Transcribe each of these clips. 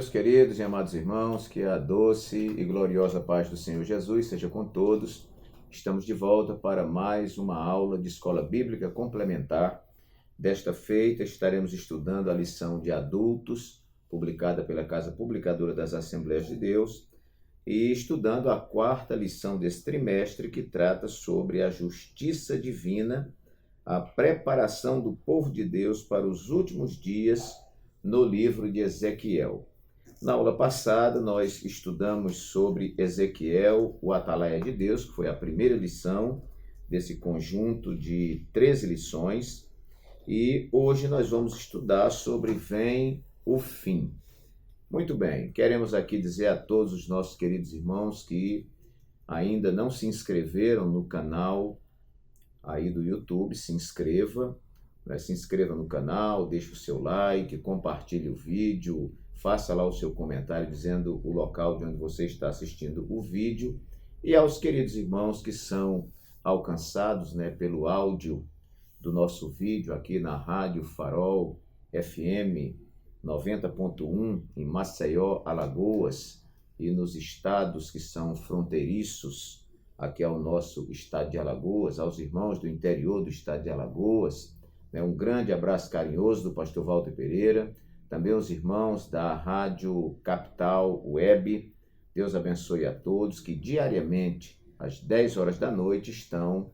meus queridos e amados irmãos, que a doce e gloriosa paz do Senhor Jesus seja com todos. Estamos de volta para mais uma aula de Escola Bíblica Complementar. Desta feita, estaremos estudando a lição de adultos, publicada pela Casa Publicadora das Assembleias de Deus, e estudando a quarta lição desse trimestre, que trata sobre a justiça divina, a preparação do povo de Deus para os últimos dias, no livro de Ezequiel. Na aula passada, nós estudamos sobre Ezequiel, o Atalaia de Deus, que foi a primeira lição desse conjunto de 13 lições, e hoje nós vamos estudar sobre Vem o Fim. Muito bem, queremos aqui dizer a todos os nossos queridos irmãos que ainda não se inscreveram no canal aí do YouTube, se inscreva no canal, deixe o seu like, compartilhe o vídeo, faça lá o seu comentário dizendo o local de onde você está assistindo o vídeo. E aos queridos irmãos que são alcançados pelo áudio do nosso vídeo aqui na Rádio Farol FM 90.1 em Maceió, Alagoas, e nos estados que são fronteiriços aqui ao nosso estado de Alagoas, aos irmãos do interior do estado de Alagoas, um grande abraço carinhoso do pastor Walter Pereira, também os irmãos da Rádio Capital Web. Deus abençoe a todos que diariamente, às 10 horas da noite, estão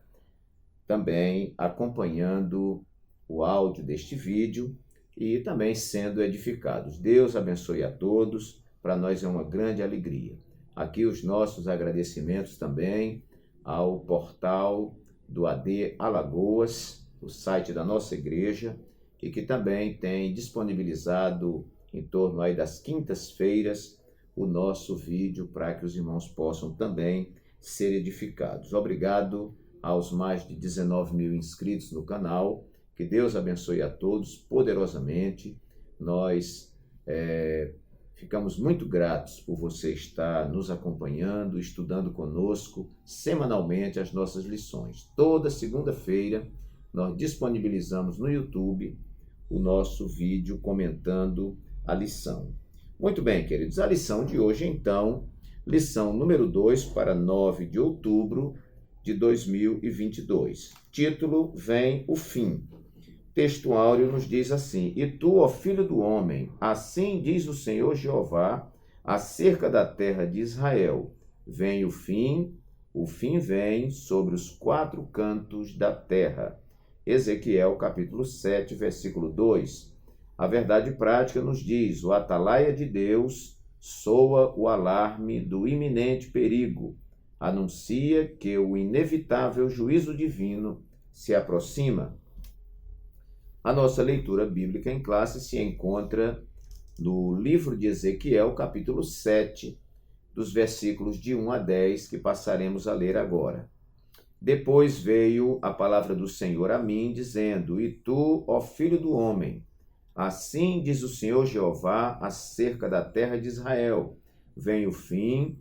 também acompanhando o áudio deste vídeo e também sendo edificados. Deus abençoe a todos, para nós é uma grande alegria. Aqui os nossos agradecimentos também ao portal do AD Alagoas, o site da nossa igreja, e que também tem disponibilizado em torno aí das quintas-feiras o nosso vídeo para que os irmãos possam também ser edificados. Obrigado aos mais de 19 mil inscritos no canal. Que Deus abençoe a todos poderosamente. Nós ficamos muito gratos por você estar nos acompanhando, estudando conosco semanalmente as nossas lições. Toda segunda-feira nós disponibilizamos no YouTube o nosso vídeo comentando a lição. Muito bem, queridos, a lição de hoje, então, lição número 2 para 9 de outubro de 2022. Título: Vem o Fim. Texto áureo nos diz assim: E tu, ó filho do homem, assim diz o Senhor Jeová acerca da terra de Israel: Vem o fim vem sobre os quatro cantos da terra. Ezequiel capítulo 7, versículo 2. A verdade prática nos diz: o atalaia de Deus soa o alarme do iminente perigo, anuncia que o inevitável juízo divino se aproxima. A nossa leitura bíblica em classe se encontra no livro de Ezequiel, capítulo 7, dos versículos de 1 a 10, que passaremos a ler agora. Depois veio a palavra do Senhor a mim, dizendo: E tu, ó filho do homem, assim diz o Senhor Jeová acerca da terra de Israel: Vem o fim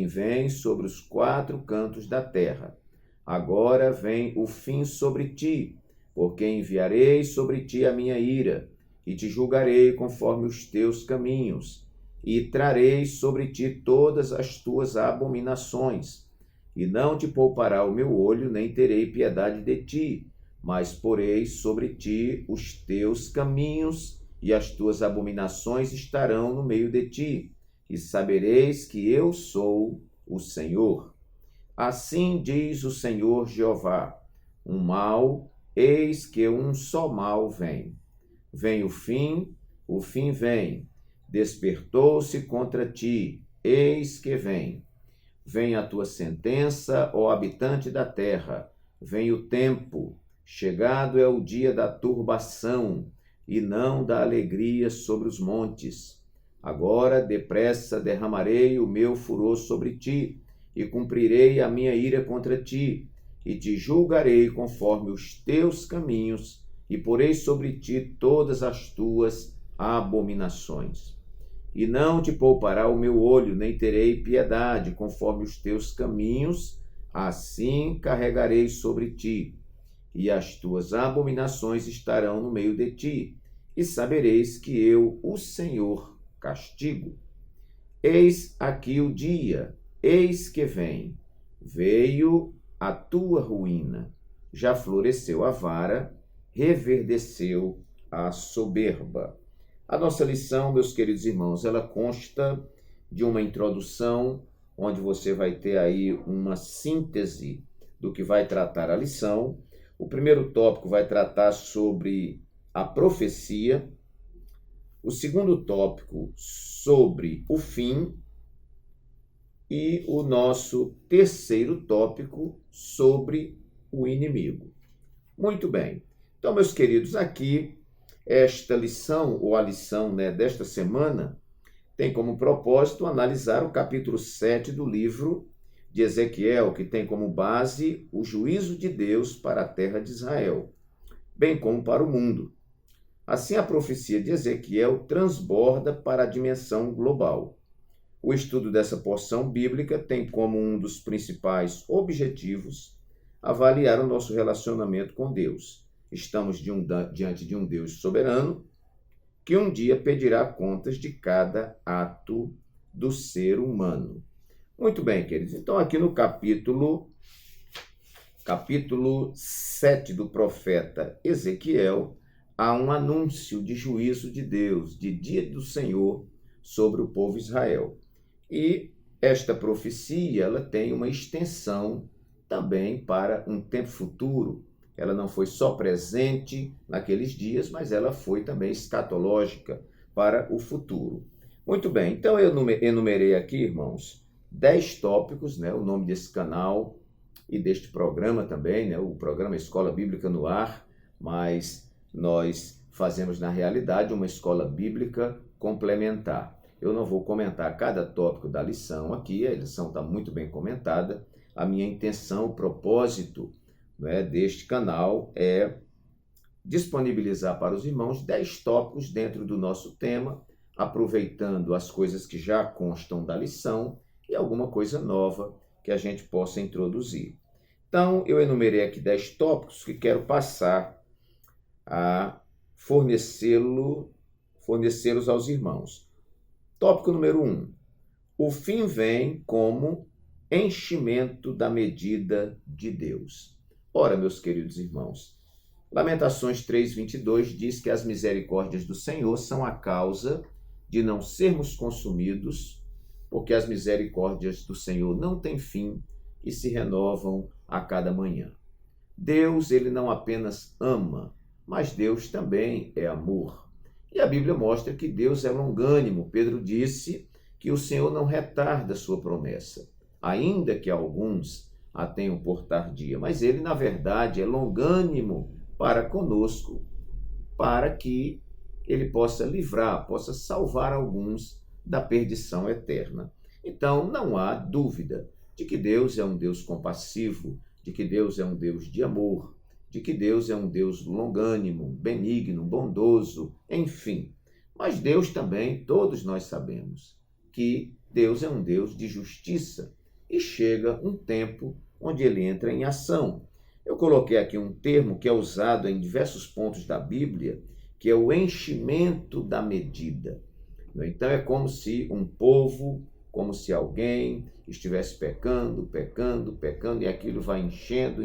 vem sobre os quatro cantos da terra. Agora vem o fim sobre ti, porque enviarei sobre ti a minha ira, e te julgarei conforme os teus caminhos, e trarei sobre ti todas as tuas abominações. E não te poupará o meu olho, nem terei piedade de ti, mas porei sobre ti os teus caminhos, e as tuas abominações estarão no meio de ti, e sabereis que eu sou o Senhor. Assim diz o Senhor Jeová: um mal, eis que um só mal vem. Vem o fim vem. Despertou-se contra ti, eis que vem. Vem a tua sentença, ó habitante da terra, vem o tempo, chegado é o dia da turbação, e não da alegria sobre os montes. Agora, depressa, derramarei o meu furor sobre ti, e cumprirei a minha ira contra ti, e te julgarei conforme os teus caminhos, e porei sobre ti todas as tuas abominações. E não te poupará o meu olho, nem terei piedade, conforme os teus caminhos, assim carregarei sobre ti. E as tuas abominações estarão no meio de ti, e sabereis que eu, o Senhor, castigo. Eis aqui o dia, eis que vem, veio a tua ruína, já floresceu a vara, reverdeceu a soberba. A nossa lição, meus queridos irmãos, ela consta de uma introdução, onde você vai ter aí uma síntese do que vai tratar a lição. O primeiro tópico vai tratar sobre a profecia, o segundo tópico sobre o fim e o nosso terceiro tópico sobre o inimigo. Muito bem. Então, meus queridos, aqui esta lição, ou a lição desta semana, tem como propósito analisar o capítulo 7 do livro de Ezequiel, que tem como base o juízo de Deus para a terra de Israel, bem como para o mundo. Assim, a profecia de Ezequiel transborda para a dimensão global. O estudo dessa porção bíblica tem como um dos principais objetivos avaliar o nosso relacionamento com Deus. Estamos diante de um Deus soberano que um dia pedirá contas de cada ato do ser humano. Muito bem, queridos. Então, aqui no capítulo 7 do profeta Ezequiel, há um anúncio de juízo de Deus, de dia do Senhor sobre o povo Israel. E esta profecia, ela tem uma extensão também para um tempo futuro. Ela não foi só presente naqueles dias, mas ela foi também escatológica para o futuro. Muito bem, então eu enumerei aqui, irmãos, 10 tópicos, o nome desse canal e deste programa também, o programa Escola Bíblica no Ar, mas nós fazemos na realidade uma escola bíblica complementar. Eu não vou comentar cada tópico da lição aqui, a lição está muito bem comentada. A minha intenção, o propósito deste canal é disponibilizar para os irmãos 10 tópicos dentro do nosso tema, aproveitando as coisas que já constam da lição e alguma coisa nova que a gente possa introduzir. Então, eu enumerei aqui 10 tópicos que quero passar a fornecê-los aos irmãos. Tópico número 1. O fim vem como enchimento da medida de Deus. Ora, meus queridos irmãos, Lamentações 3:22 diz que as misericórdias do Senhor são a causa de não sermos consumidos, porque as misericórdias do Senhor não têm fim e se renovam a cada manhã. Deus, ele não apenas ama, mas Deus também é amor. E a Bíblia mostra que Deus é longânimo. Pedro disse que o Senhor não retarda sua promessa, ainda que alguns a tenham por tardia, mas ele, na verdade, é longânimo para conosco, para que ele possa livrar, possa salvar alguns da perdição eterna. Então, não há dúvida de que Deus é um Deus compassivo, de que Deus é um Deus de amor, de que Deus é um Deus longânimo, benigno, bondoso, enfim. Mas Deus também, todos nós sabemos, que Deus é um Deus de justiça e chega um tempo onde ele entra em ação. Eu coloquei aqui um termo que é usado em diversos pontos da Bíblia, que é o enchimento da medida. Então é como se um povo, como se alguém estivesse pecando, e aquilo vai enchendo,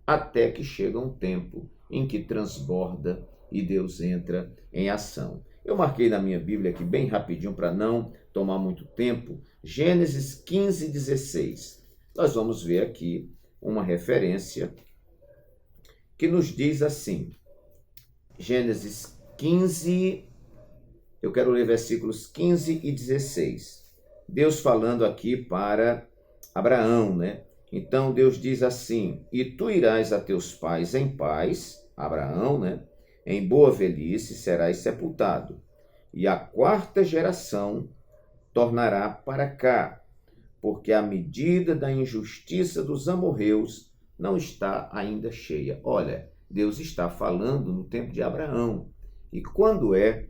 até que chega um tempo em que transborda e Deus entra em ação. Eu marquei na minha Bíblia aqui bem rapidinho para não tomar muito tempo, Gênesis 15:16. Nós vamos ver aqui uma referência que nos diz assim, Gênesis 15, eu quero ler versículos 15 e 16. Deus falando aqui para Abraão, Então Deus diz assim, e tu irás a teus pais em paz, Abraão, em boa velhice serás sepultado, e a 4ª geração tornará para cá, porque a medida da injustiça dos amorreus não está ainda cheia. Olha, Deus está falando no tempo de Abraão. E quando é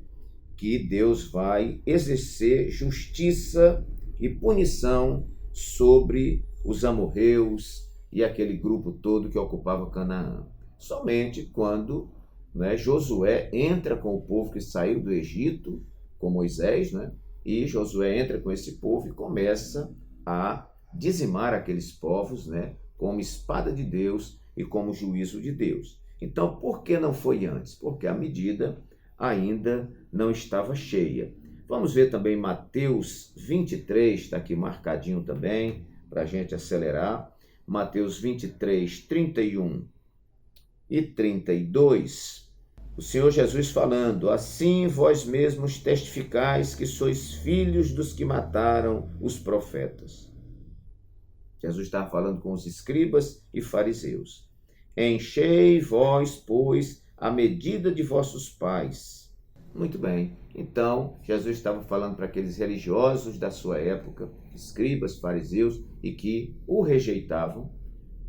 que Deus vai exercer justiça e punição sobre os amorreus e aquele grupo todo que ocupava Canaã? Somente quando né, Josué entra com o povo que saiu do Egito, com Moisés, né, e Josué entra com esse povo e começa a dizimar aqueles povos, né, como espada de Deus e como juízo de Deus. Então, por que não foi antes? Porque a medida ainda não estava cheia. Vamos ver também Mateus 23, está aqui marcadinho também, para a gente acelerar. Mateus 23, 31 e 32. O Senhor Jesus falando: assim vós mesmos testificais que sois filhos dos que mataram os profetas. Jesus estava falando com os escribas e fariseus. Enchei vós, pois, a medida de vossos pais. Muito bem. Então, Jesus estava falando para aqueles religiosos da sua época, escribas, fariseus, e que o rejeitavam.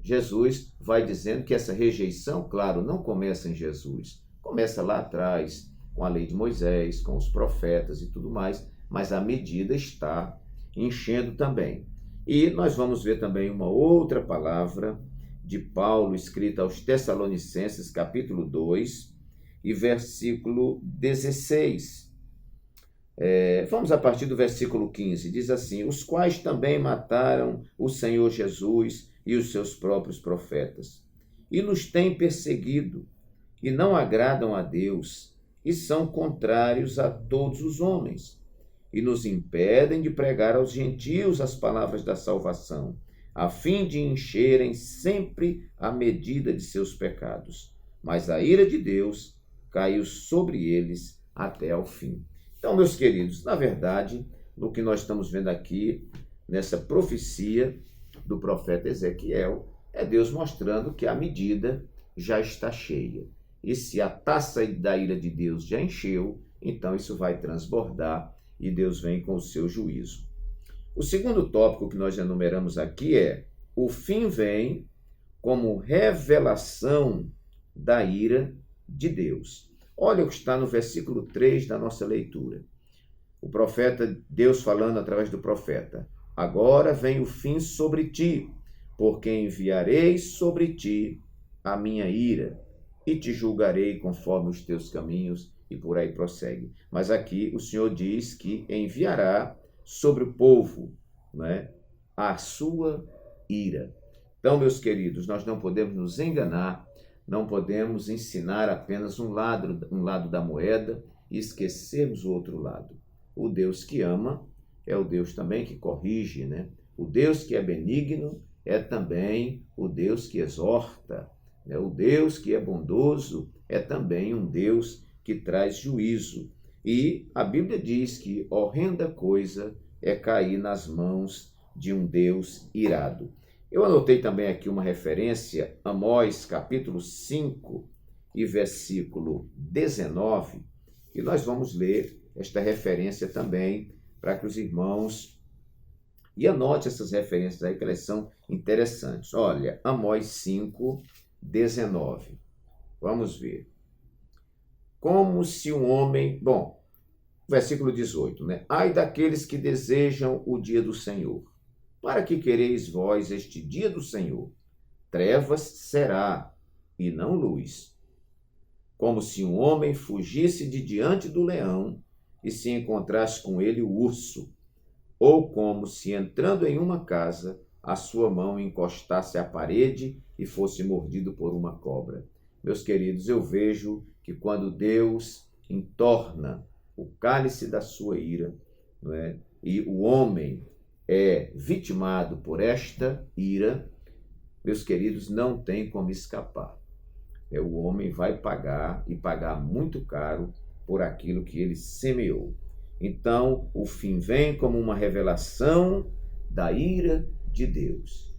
Jesus vai dizendo que essa rejeição, claro, não começa em Jesus. Começa lá atrás, com a lei de Moisés, com os profetas e tudo mais, mas a medida está enchendo também. E nós vamos ver também uma outra palavra de Paulo, escrita aos Tessalonicenses, capítulo 2, e versículo 16. Vamos a partir do versículo 15. Diz assim: os quais também mataram o Senhor Jesus e os seus próprios profetas, e nos têm perseguido, e não agradam a Deus, e são contrários a todos os homens, e nos impedem de pregar aos gentios as palavras da salvação, a fim de encherem sempre a medida de seus pecados. Mas a ira de Deus caiu sobre eles até ao fim. Então, meus queridos, na verdade, no que nós estamos vendo aqui, nessa profecia do profeta Ezequiel, é Deus mostrando que a medida já está cheia. E se a taça da ira de Deus já encheu, então isso vai transbordar e Deus vem com o seu juízo. O segundo tópico que nós enumeramos aqui é: o fim vem como revelação da ira de Deus. Olha o que está no versículo 3 da nossa leitura. O profeta, Deus falando através do profeta: agora vem o fim sobre ti, porque enviarei sobre ti a minha ira, e te julgarei conforme os teus caminhos, e por aí prossegue. Mas aqui o Senhor diz que enviará sobre o povo, né, a sua ira. Então, meus queridos, nós não podemos nos enganar, não podemos ensinar apenas um lado da moeda e esquecermos o outro lado. O Deus que ama é o Deus também que corrige, né? O Deus que é benigno é também o Deus que exorta, né? O Deus que é bondoso é também um Deus que traz juízo. E a Bíblia diz que horrenda coisa é cair nas mãos de um Deus irado. Eu anotei também aqui uma referência, Amós, capítulo 5 e versículo 19, e nós vamos ler esta referência também para que os irmãos, e anote essas referências aí que elas são interessantes. Olha, Amós 5, 19. Vamos ver. Como se um homem... Bom, versículo 18, né? Ai daqueles que desejam o dia do Senhor. Para que quereis vós este dia do Senhor? Trevas será, e não luz. Como se um homem fugisse de diante do leão e se encontrasse com ele o urso, ou como se, entrando em uma casa, a sua mão encostasse à parede e fosse mordido por uma cobra. Meus queridos, eu vejo que quando Deus entorna o cálice da sua ira, não é? E o homem é vitimado por esta ira, meus queridos, não tem como escapar. O homem vai pagar, e pagar muito caro, por aquilo que ele semeou. Então, o fim vem como uma revelação da ira de Deus.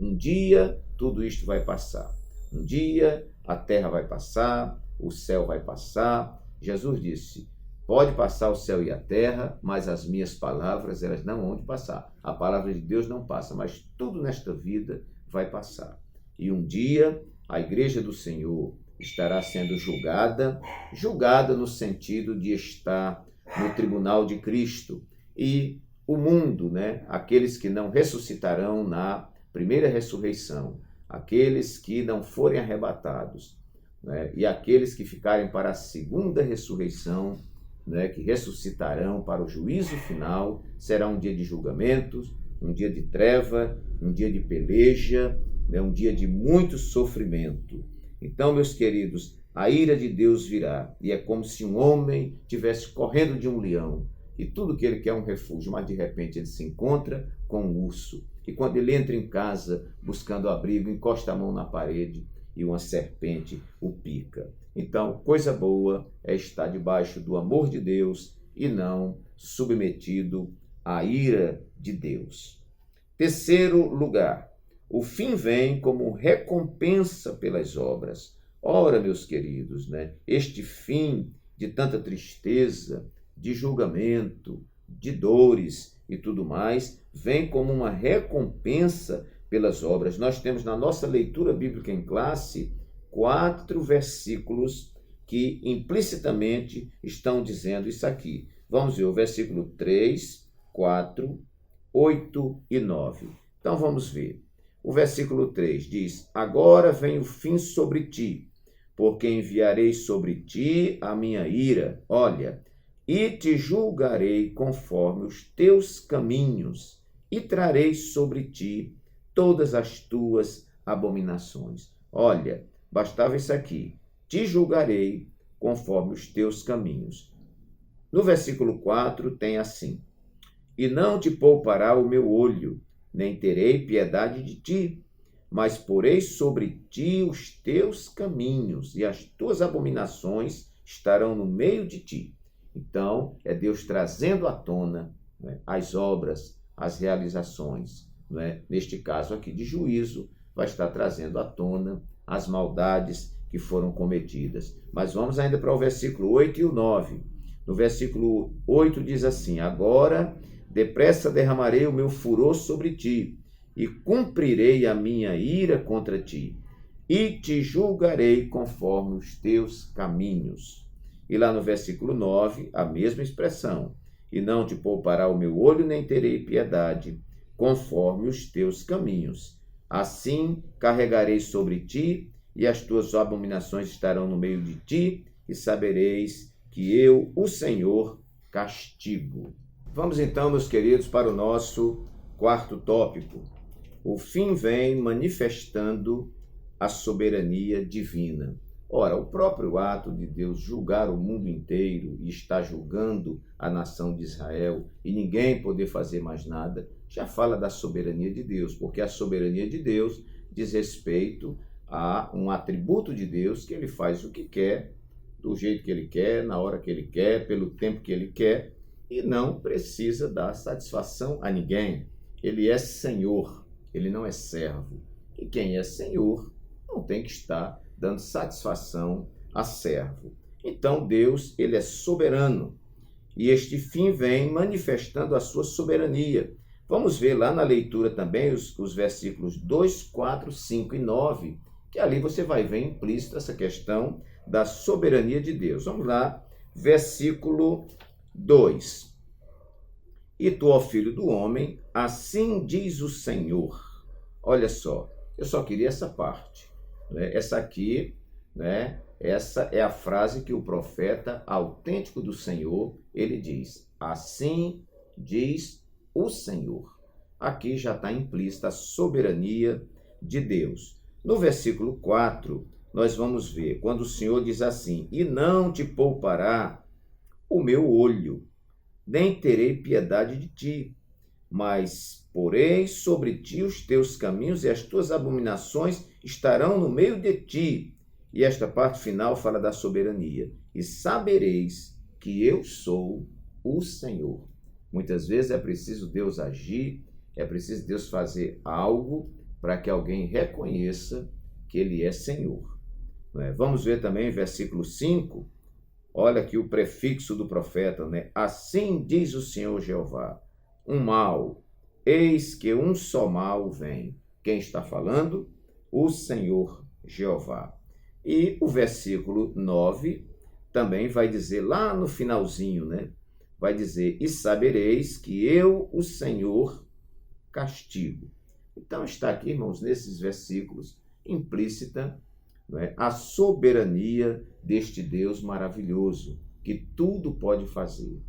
Um dia, tudo isto vai passar. Um dia, a terra vai passar, o céu vai passar. Jesus disse: pode passar o céu e a terra, mas as minhas palavras, elas não vão passar. A palavra de Deus não passa, mas tudo nesta vida vai passar. E um dia, a igreja do Senhor estará sendo julgada no sentido de estar no tribunal de Cristo. E o mundo, né, aqueles que não ressuscitarão na primeira ressurreição, aqueles que não forem arrebatados, né? E aqueles que ficarem para a segunda ressurreição, né, que ressuscitarão para o juízo final, será um dia de julgamentos, um dia de treva, um dia de peleja, né, um dia de muito sofrimento. Então, meus queridos, a ira de Deus virá, e é como se um homem estivesse correndo de um leão, e tudo que ele quer é um refúgio, mas de repente ele se encontra com um urso, e quando ele entra em casa buscando abrigo, encosta a mão na parede e uma serpente o pica. Então, coisa boa é estar debaixo do amor de Deus e não submetido à ira de Deus. Terceiro lugar, o fim vem como recompensa pelas obras. Ora, meus queridos, né, este fim de tanta tristeza, de julgamento, de dores e tudo mais, vem como uma recompensa pelas obras. Nós temos na nossa leitura bíblica em classe 4 versículos que implicitamente estão dizendo isso aqui. Vamos ver o versículo 3, 4, 8 e 9. Então vamos ver. O versículo 3 diz: Agora vem o fim sobre ti, porque enviarei sobre ti a minha ira. Olha, e te julgarei conforme os teus caminhos, e trarei sobre ti todas as tuas abominações. Olha, bastava isso aqui. Te julgarei conforme os teus caminhos. No versículo 4 tem assim: E não te poupará o meu olho, nem terei piedade de ti, mas porei sobre ti os teus caminhos, e as tuas abominações estarão no meio de ti. Então, é Deus trazendo à tona, né, as obras, as realizações, né, neste caso aqui de juízo, vai estar trazendo à tona as maldades que foram cometidas. Mas vamos ainda para o versículo 8 e o 9. No versículo 8 diz assim: Agora depressa derramarei o meu furor sobre ti, e cumprirei a minha ira contra ti, e te julgarei conforme os teus caminhos. E lá no versículo 9, a mesma expressão: E não te poupará o meu olho, nem terei piedade, conforme os teus caminhos. Assim carregarei sobre ti, e as tuas abominações estarão no meio de ti, e sabereis que eu, o Senhor, castigo. Vamos então, meus queridos, para o nosso quarto tópico. O fim vem manifestando a soberania divina. Ora, o próprio ato de Deus julgar o mundo inteiro e estar julgando a nação de Israel e ninguém poder fazer mais nada, já fala da soberania de Deus, porque a soberania de Deus diz respeito a um atributo de Deus, que ele faz o que quer, do jeito que ele quer, na hora que ele quer, pelo tempo que ele quer, e não precisa dar satisfação a ninguém. Ele é Senhor, ele não é servo. E quem é Senhor não tem que estar dando satisfação a servo. Então Deus, ele é soberano, e este fim vem manifestando a sua soberania. Vamos ver lá na leitura também os versículos 2, 4, 5 e 9, que ali você vai ver implícita essa questão da soberania de Deus. Vamos lá, versículo 2. E tu, ó filho do homem, assim diz o Senhor. Olha só, eu só queria essa parte, né? Essa aqui, né? Essa é a frase que o profeta autêntico do Senhor, ele diz: assim diz o Senhor. Aqui já está implícita a soberania de Deus. No versículo 4, nós vamos ver, quando o Senhor diz assim: e não te poupará o meu olho, nem terei piedade de ti, mas porei sobre ti os teus caminhos, e as tuas abominações estarão no meio de ti. E esta parte final fala da soberania. E sabereis que eu sou o Senhor. Muitas vezes é preciso Deus agir, é preciso Deus fazer algo para que alguém reconheça que ele é Senhor. Vamos ver também versículo 5. Olha aqui o prefixo do profeta, né? Assim diz o Senhor Jeová: um mal, eis que um só mal vem. Quem está falando? O Senhor Jeová. E o versículo 9 também vai dizer, lá no finalzinho, né? Vai dizer: e sabereis que eu, o Senhor, castigo. Então está aqui, irmãos, nesses versículos, implícita, não é? A soberania deste Deus maravilhoso, que tudo pode fazer,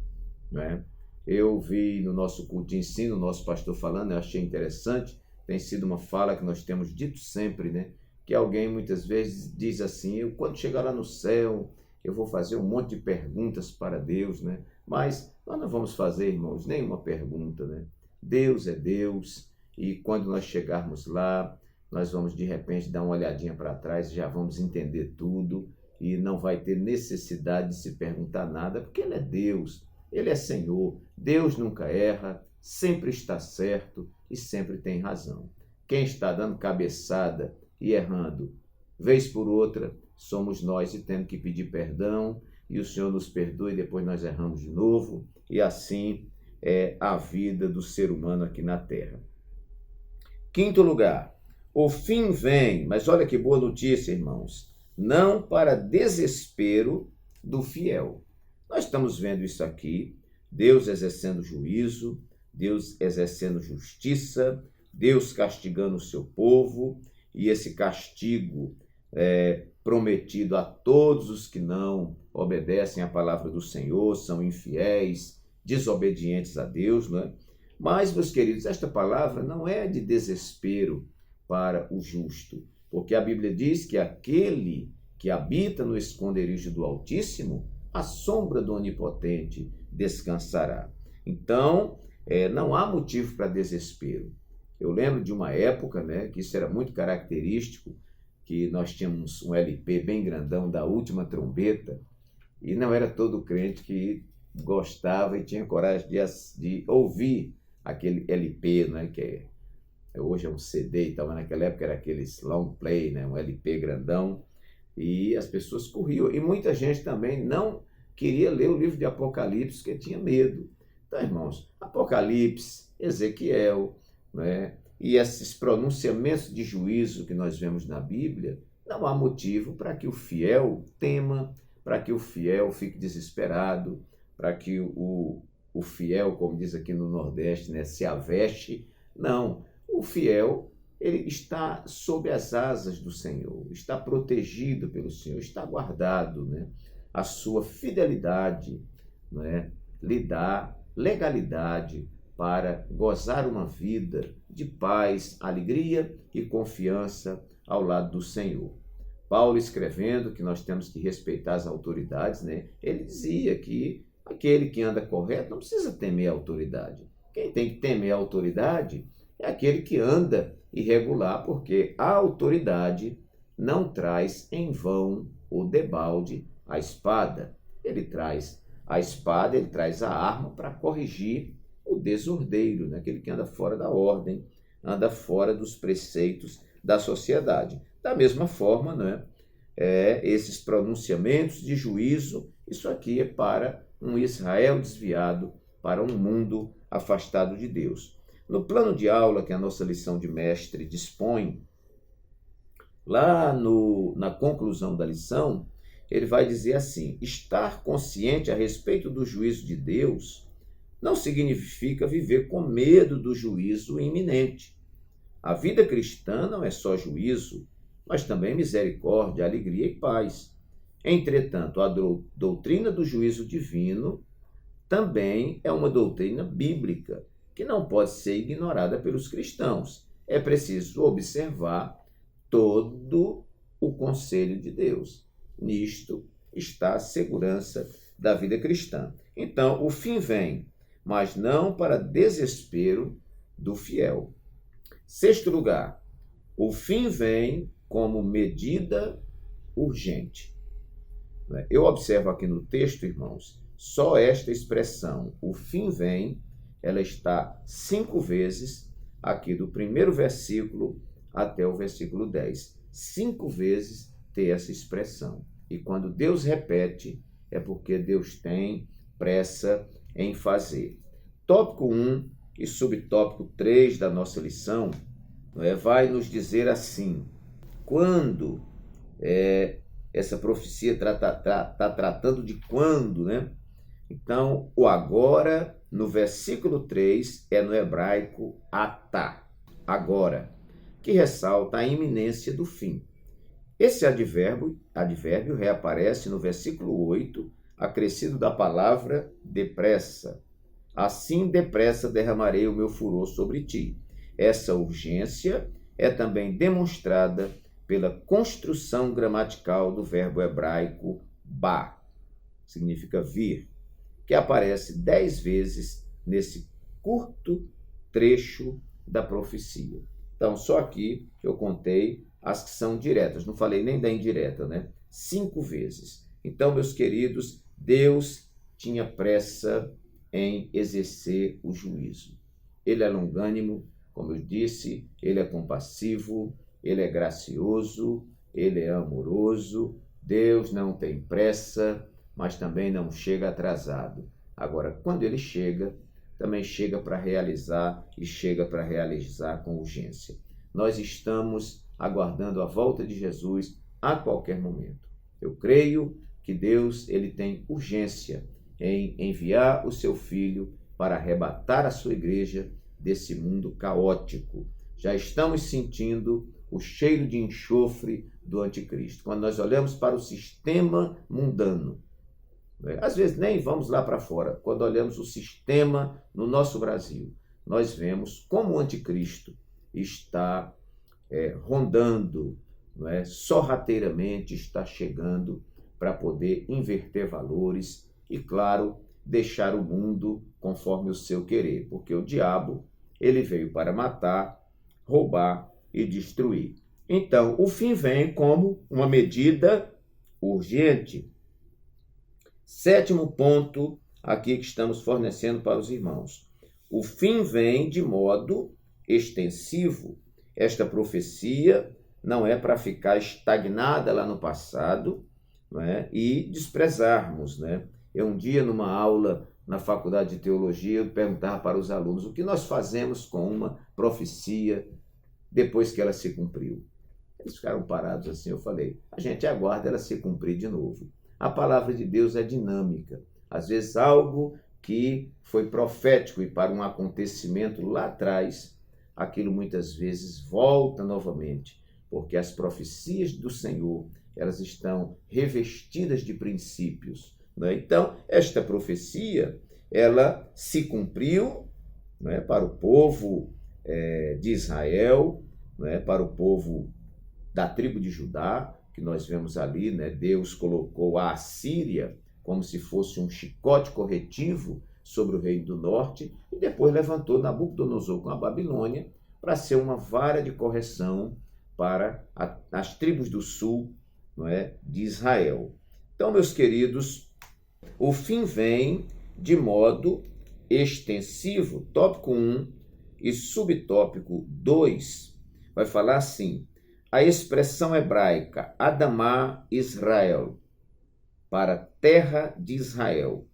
não é? Eu vi no nosso culto de ensino, o nosso pastor falando, eu achei interessante, tem sido uma fala que nós temos dito sempre, né? Que alguém muitas vezes diz assim, eu quando chegar lá no céu, eu vou fazer um monte de perguntas para Deus, né? Mas nós não vamos fazer, irmãos, nenhuma pergunta, né? Deus é Deus, e quando nós chegarmos lá, nós vamos de repente dar uma olhadinha para trás, já vamos entender tudo, e não vai ter necessidade de se perguntar nada, porque Ele é Deus, Ele é Senhor, Deus nunca erra, sempre está certo e sempre tem razão. Quem está dando cabeçada e errando, vez por outra, somos nós e temos que pedir perdão, e o Senhor nos perdoe, depois nós erramos de novo, e assim é a vida do ser humano aqui na Terra. Quinto lugar, o fim vem, mas olha que boa notícia, irmãos, não para desespero do fiel. Nós estamos vendo isso aqui, Deus exercendo juízo, Deus exercendo justiça, Deus castigando o seu povo, e esse castigo prometido a todos os que não obedecem à palavra do Senhor, são infiéis, desobedientes a Deus, né? Mas, meus queridos, esta palavra não é de desespero para o justo, porque a Bíblia diz que aquele que habita no esconderijo do Altíssimo, à sombra do Onipotente descansará. Então, não há motivo para desespero. Eu lembro de uma época, né, que isso era muito característico, que nós tínhamos um LP bem grandão da Última Trombeta, e não era todo crente que gostava e tinha coragem de ouvir aquele LP, né, que hoje é um CD e tal, mas naquela época era aqueles long play, né, um LP grandão, e as pessoas corriam. E muita gente também não queria ler o livro de Apocalipse, porque tinha medo. Então, irmãos, Apocalipse, Ezequiel, né, e esses pronunciamentos de juízo que nós vemos na Bíblia, não há motivo para que o fiel tema, para que o fiel fique desesperado, para que o fiel, como diz aqui no Nordeste, né, se aveste. Não, o fiel, ele está sob as asas do Senhor, está protegido pelo Senhor, está guardado, né? A sua fidelidade, né, lhe dá legalidade para gozar uma vida de paz, alegria e confiança ao lado do Senhor. Paulo, escrevendo que nós temos que respeitar as autoridades, né? Ele dizia que aquele que anda correto não precisa temer a autoridade. Quem tem que temer a autoridade é aquele que anda irregular, porque a autoridade não traz em vão ou debalde a espada. Ele traz a espada, ele traz a arma para corrigir o desordeiro, né? Aquele que anda fora da ordem, anda fora dos preceitos da sociedade. Da mesma forma, né, esses pronunciamentos de juízo, isso aqui é para um Israel desviado, para um mundo afastado de Deus. No plano de aula que a nossa lição de mestre dispõe, lá na conclusão da lição, ele vai dizer assim: estar consciente a respeito do juízo de Deus não significa viver com medo do juízo iminente. A vida cristã não é só juízo, mas também misericórdia, alegria e paz. Entretanto, a doutrina do juízo divino também é uma doutrina bíblica, que não pode ser ignorada pelos cristãos. É preciso observar todo o conselho de Deus. Nisto está a segurança da vida cristã. Então, o fim vem, mas não para desespero do fiel. Sexto lugar, o fim vem como medida urgente. Eu observo aqui no texto, irmãos, só esta expressão, o fim vem, ela está 5 vezes aqui do primeiro versículo até o versículo 10. 5 vezes tem essa expressão. E quando Deus repete, é porque Deus tem pressa em fazer. Tópico 1 e subtópico 3 da nossa lição vai nos dizer assim: quando essa profecia está tratando de quando, né? Então, o agora, no versículo 3, é no hebraico atá, agora, que ressalta a iminência do fim. Esse advérbio reaparece no versículo 8, acrescido da palavra depressa. Assim depressa derramarei o meu furor sobre ti. Essa urgência é também demonstrada pela construção gramatical do verbo hebraico ba, significa vir, que aparece 10 vezes nesse curto trecho da profecia. Então, só aqui eu contei as que são diretas, não falei nem da indireta, né? 5 vezes. Então, meus queridos, Deus tinha pressa em exercer o juízo. Ele é longânimo, como eu disse, ele é compassivo, ele é gracioso, ele é amoroso. Deus não tem pressa, mas também não chega atrasado. Agora, quando ele chega, também chega para realizar e chega para realizar com urgência. Nós estamos aguardando a volta de Jesus a qualquer momento. Eu creio que Deus ele tem urgência em enviar o seu Filho para arrebatar a sua igreja desse mundo caótico. Já estamos sentindo o cheiro de enxofre do anticristo. Quando nós olhamos para o sistema mundano, às vezes nem vamos lá para fora, quando olhamos o sistema no nosso Brasil, nós vemos como o anticristo está rondando, sorrateiramente está chegando para poder inverter valores e, claro, deixar o mundo conforme o seu querer, porque o diabo ele veio para matar, roubar e destruir. Então, o fim vem como uma medida urgente. 7º ponto aqui que estamos fornecendo para os irmãos. O fim vem de modo extensivo. Esta profecia não é para ficar estagnada lá no passado, e desprezarmos. Eu um dia, numa aula na faculdade de teologia, eu perguntava para os alunos o que nós fazemos com uma profecia depois que ela se cumpriu. Eles ficaram parados assim, eu falei, a gente aguarda ela se cumprir de novo. A palavra de Deus é dinâmica. Às vezes algo que foi profético e para um acontecimento lá atrás, aquilo muitas vezes volta novamente, porque as profecias do Senhor, elas estão revestidas de princípios. Então, esta profecia, ela se cumpriu para o povo de Israel, para o povo da tribo de Judá, que nós vemos ali, Deus colocou a Assíria como se fosse um chicote corretivo sobre o reino do norte, e depois levantou Nabucodonosor com a Babilônia para ser uma vara de correção para as tribos do sul de Israel. Então, meus queridos, o fim vem de modo extensivo. Tópico 1 e subtópico 2 vai falar assim: a expressão hebraica Adamá Israel, para terra de Israel,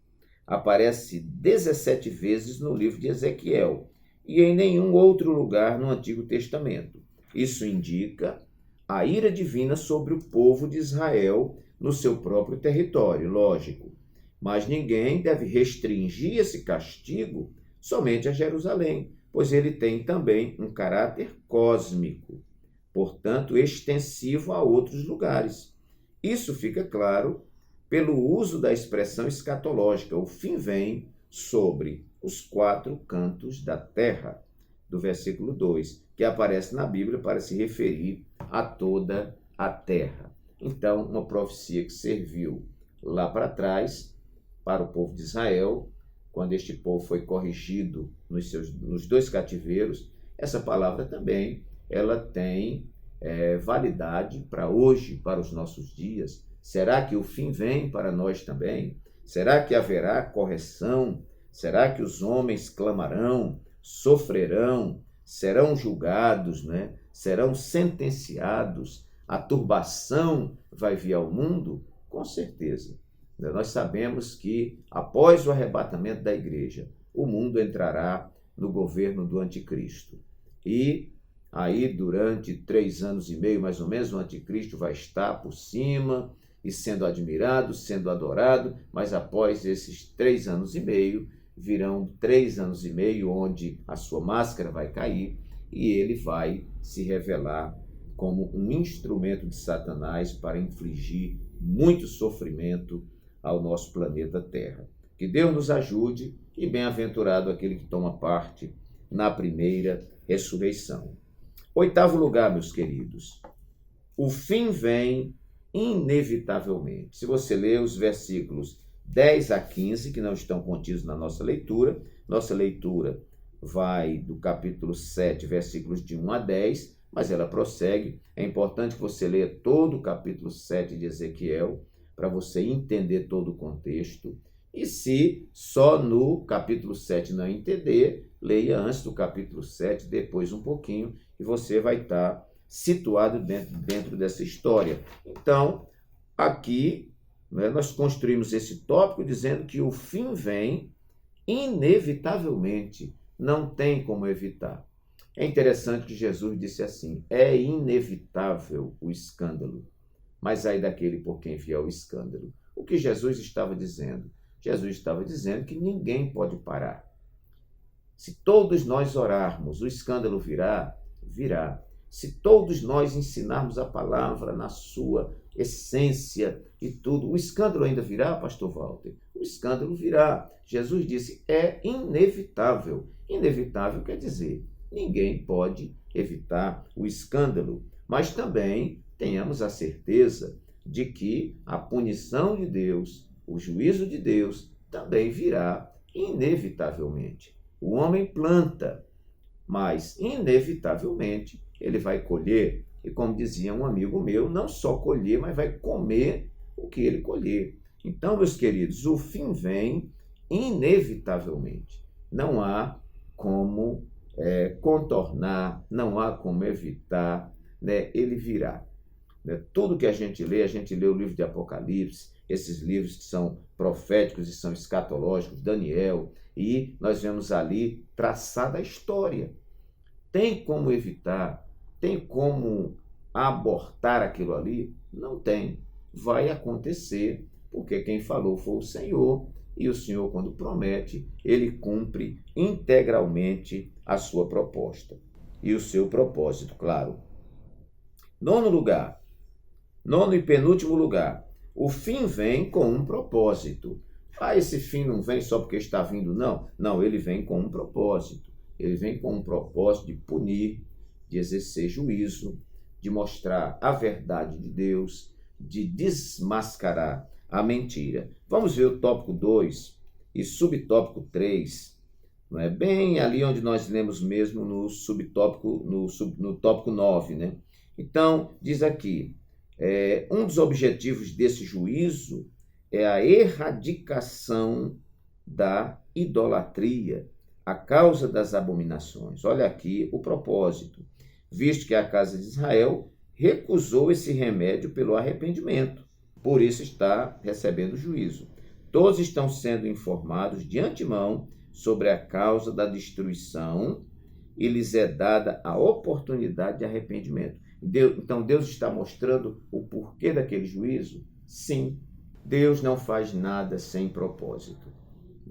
aparece 17 vezes no livro de Ezequiel e em nenhum outro lugar no Antigo Testamento. Isso indica a ira divina sobre o povo de Israel no seu próprio território, lógico. Mas ninguém deve restringir esse castigo somente a Jerusalém, pois ele tem também um caráter cósmico, portanto extensivo a outros lugares. Isso fica claro pelo uso da expressão escatológica. O fim vem sobre os 4 cantos da terra, do versículo 2, que aparece na Bíblia para se referir a toda a terra. Então, uma profecia que serviu lá para trás para o povo de Israel, quando este povo foi corrigido nos 2 cativeiros, essa palavra também ela tem validade para hoje, para os nossos dias. Será que o fim vem para nós também? Será que haverá correção? Será que os homens clamarão, sofrerão, serão julgados, serão sentenciados? A turbação vai vir ao mundo? Com certeza. Nós sabemos que, após o arrebatamento da igreja, o mundo entrará no governo do anticristo. E aí, durante 3 anos e meio, mais ou menos, o anticristo vai estar por cima e sendo admirado, sendo adorado, mas após esses 3 anos e meio, virão 3 anos e meio onde a sua máscara vai cair e ele vai se revelar como um instrumento de Satanás para infligir muito sofrimento ao nosso planeta Terra. Que Deus nos ajude e bem-aventurado aquele que toma parte na primeira ressurreição. 8º lugar, meus queridos, o fim vem inevitavelmente. Se você ler os versículos 10 a 15, que não estão contidos na nossa leitura vai do capítulo 7, versículos de 1 a 10, mas ela prossegue. É importante que você leia todo o capítulo 7 de Ezequiel, para você entender todo o contexto. E se só no capítulo 7 não entender, leia antes do capítulo 7, depois um pouquinho, e você vai estar situado dentro dessa história. Então, aqui, né, nós construímos esse tópico dizendo que o fim vem inevitavelmente, não tem como evitar. É interessante que Jesus disse assim: é inevitável o escândalo, mas ai daquele por quem vier o escândalo. O que Jesus estava dizendo? Jesus estava dizendo que ninguém pode parar. Se todos nós orarmos, o escândalo virá. Se todos nós ensinarmos a palavra na sua essência e tudo, o escândalo ainda virá, pastor Walter? O escândalo virá. Jesus disse, é inevitável. Inevitável quer dizer, ninguém pode evitar o escândalo, mas também tenhamos a certeza de que a punição de Deus, o juízo de Deus, também virá inevitavelmente. O homem planta, mas inevitavelmente ele vai colher. E como dizia um amigo meu, não só colher, mas vai comer o que ele colher. Então, meus queridos, o fim vem inevitavelmente. Não há como contornar, não há como evitar, né? Ele virá. Né? Tudo que a gente lê o livro de Apocalipse, esses livros que são proféticos e são escatológicos, Daniel, e nós vemos ali traçada a história. Tem como evitar? Tem como abortar aquilo ali? Não tem. Vai acontecer, porque quem falou foi o Senhor, e o Senhor, quando promete, ele cumpre integralmente a sua proposta. E o seu propósito, claro. Nono e penúltimo lugar, o fim vem com um propósito. Esse fim não vem só porque está vindo, não. Não, ele vem com um propósito. Ele vem com um propósito de punir, de exercer juízo, de mostrar a verdade de Deus, de desmascarar a mentira. Vamos ver o tópico 2 e subtópico 3, não é? Bem ali onde nós lemos mesmo no subtópico, no tópico 9, né? Então, diz aqui, um dos objetivos desse juízo é a erradicação da idolatria, a causa das abominações. Olha aqui o propósito, visto que a casa de Israel recusou esse remédio pelo arrependimento, por isso está recebendo juízo. Todos estão sendo informados de antemão sobre a causa da destruição e lhes é dada a oportunidade de arrependimento. Então Deus está mostrando o porquê daquele juízo? Sim, Deus não faz nada sem propósito.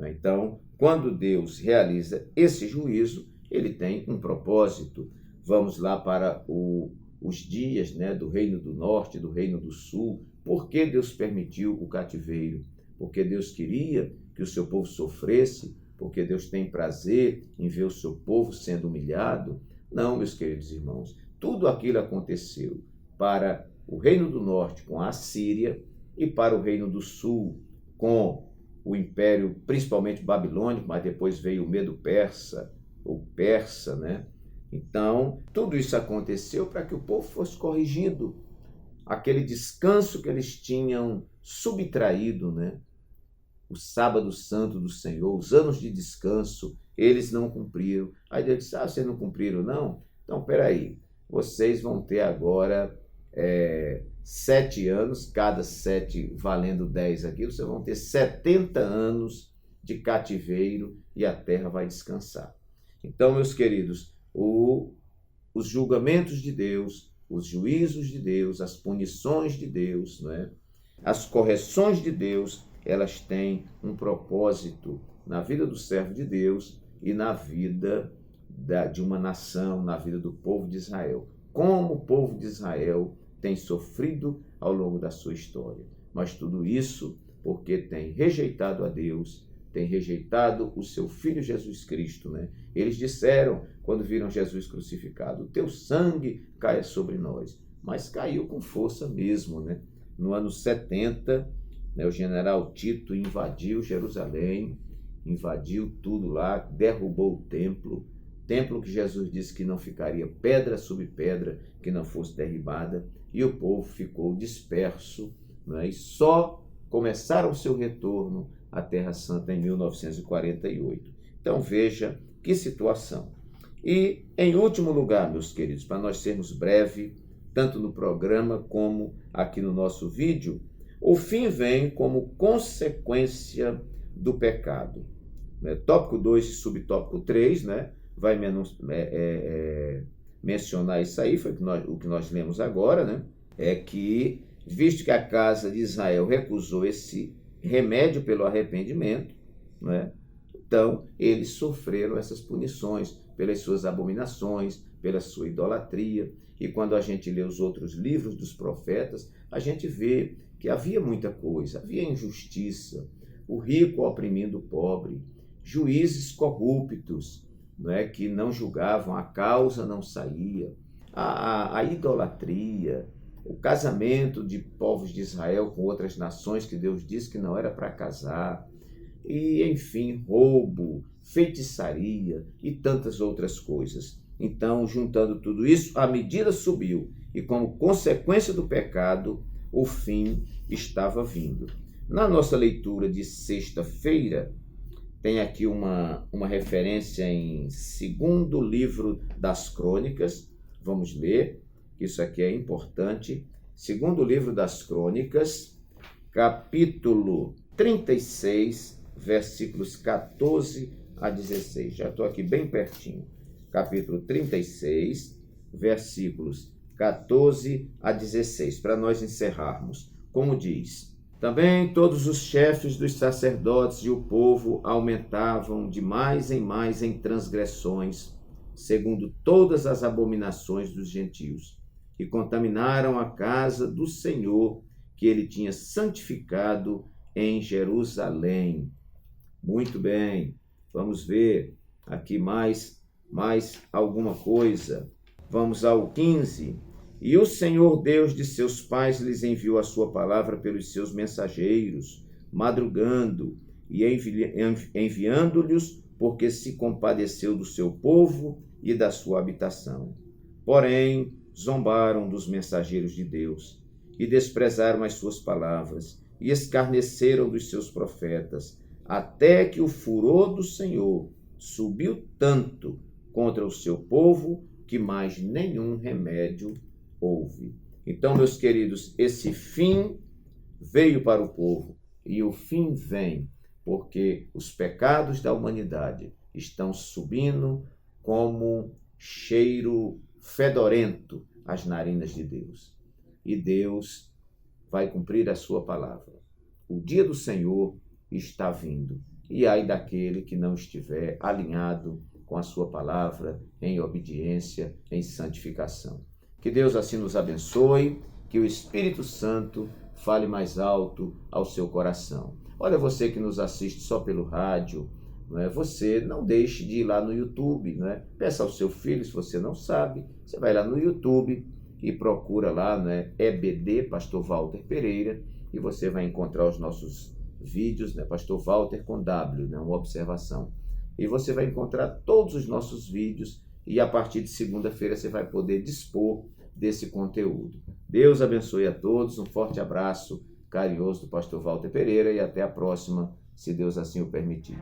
Então, quando Deus realiza esse juízo, ele tem um propósito. Vamos lá para os dias, né, do Reino do Norte, do Reino do Sul. Por que Deus permitiu o cativeiro? Porque Deus queria que o seu povo sofresse? Porque Deus tem prazer em ver o seu povo sendo humilhado? Não, meus queridos irmãos. Tudo aquilo aconteceu para o Reino do Norte com a Assíria e para o Reino do Sul com o Império, principalmente babilônico, mas depois veio o Medo Persa, ou Persa, né? Então, tudo isso aconteceu para que o povo fosse corrigido. Aquele descanso que eles tinham subtraído, né? O sábado santo do Senhor, os anos de descanso, eles não cumpriram. Aí Deus disse, vocês não cumpriram, não? Então, peraí, vocês vão ter agora 7 anos, cada 7 valendo 10 aqui, vocês vão ter 70 anos de cativeiro e a terra vai descansar. Então, meus queridos, os julgamentos de Deus, os juízos de Deus, as punições de Deus, né? As correções de Deus, elas têm um propósito na vida do servo de Deus e na vida de uma nação, na vida do povo de Israel. como o povo de Israel tem sofrido ao longo da sua história. Mas tudo isso porque tem rejeitado a Deus, tem rejeitado o seu Filho Jesus Cristo, né? Eles disseram, quando viram Jesus crucificado, o teu sangue caia sobre nós. Mas caiu com força mesmo, né? No ano 70, né, o general Tito invadiu Jerusalém, invadiu tudo lá, derrubou o templo que Jesus disse que não ficaria pedra sobre pedra que não fosse derribada, e o povo ficou disperso, né? E só começaram o seu retorno à Terra Santa em 1948. Então veja que situação. E em último lugar, meus queridos, para nós sermos breves, tanto no programa como aqui no nosso vídeo, o fim vem como consequência do pecado. Tópico 2 e subtópico 3, né, vai mencionar isso aí, foi o que nós lemos agora, né, é que, visto que a casa de Israel recusou esse remédio pelo arrependimento, né, então eles sofreram essas punições pelas suas abominações, pela sua idolatria. E quando a gente lê os outros livros dos profetas, a gente vê que havia muita coisa, havia injustiça, o rico oprimindo o pobre, juízes corruptos, né, que não julgavam, a causa não saía, a idolatria, o casamento de povos de Israel com outras nações que Deus disse que não era para casar, e enfim, roubo, feitiçaria e tantas outras coisas. Então, juntando tudo isso, a medida subiu e, como consequência do pecado, o fim estava vindo. Na nossa leitura de sexta-feira, tem aqui uma referência em segundo livro das Crônicas. Vamos ler, que isso aqui é importante. Segundo livro das Crônicas, capítulo 36, versículos 14 a 16. Já estou aqui bem pertinho. Capítulo 36, versículos 14 a 16, para nós encerrarmos. Como diz: também todos os chefes dos sacerdotes e o povo aumentavam de mais em transgressões, segundo todas as abominações dos gentios, e contaminaram a casa do Senhor, que ele tinha santificado em Jerusalém. Muito bem, vamos ver aqui mais alguma coisa. Vamos ao 15. E o Senhor Deus de seus pais lhes enviou a sua palavra pelos seus mensageiros, madrugando e enviando-lhes, porque se compadeceu do seu povo e da sua habitação. Porém, zombaram dos mensageiros de Deus e desprezaram as suas palavras e escarneceram dos seus profetas, até que o furor do Senhor subiu tanto contra o seu povo que mais nenhum remédio houve. Então, meus queridos, esse fim veio para o povo e o fim vem porque os pecados da humanidade estão subindo como cheiro fedorento às narinas de Deus. E Deus vai cumprir a sua palavra. O dia do Senhor está vindo. E ai daquele que não estiver alinhado com a sua palavra, em obediência, em santificação. Que Deus assim nos abençoe, que o Espírito Santo fale mais alto ao seu coração. Olha, você que nos assiste só pelo rádio, você não deixe de ir lá no YouTube, Peça ao seu filho, se você não sabe, você vai lá no YouTube e procura lá, EBD, Pastor Walter Pereira, e você vai encontrar os nossos vídeos, Pastor Walter com W, uma observação. E você vai encontrar todos os nossos vídeos e a partir de segunda-feira você vai poder dispor desse conteúdo. Deus abençoe a todos, um forte abraço carinhoso do Pastor Walter Pereira e até a próxima, se Deus assim o permitir.